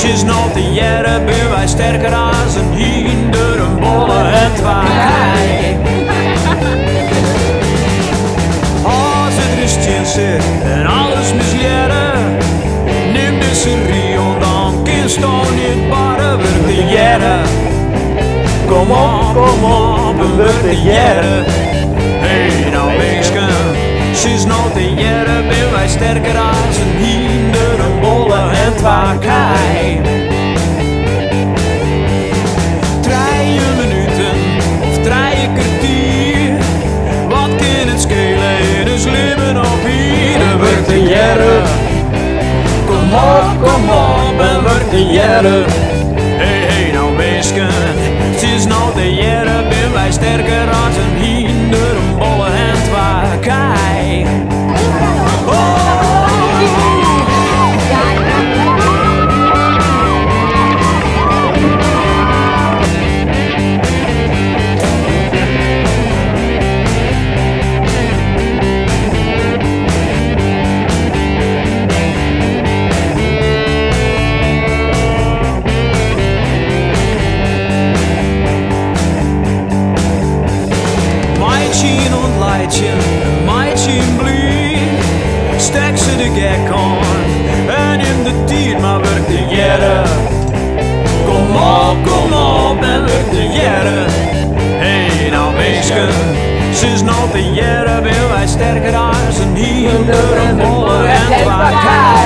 Ze is nog de jaren, ben wij sterker als een hinder, een bolle en twaai. Als het rustig zit en alles misleren, neem de serie, dan kinst je niet barren, wordt de jaren. Kom op, en wordt de jaren. Hey, nou meisje, ze is nog de jaren, ben wij sterker als een hinder, een bolle en twaai. 3 minuten of 3 kwartier, wat kan het schelen in ons leven op hier? Dan wordt de jaren. Kom op, en wordt de jaren. Hey, nou meisje, ze is nog de jaren, ben wij sterker als een hinder, een bolle en twaai. Meidchen und Leidchen, Meidchen blieb, stek ze de gek aan en in de tijd maar wordt de jaren. Kom op, en wordt de jaren. Hey, nou meisje, ze is nog de jaren, wil wij sterker als een hinder, een bolle en twaai.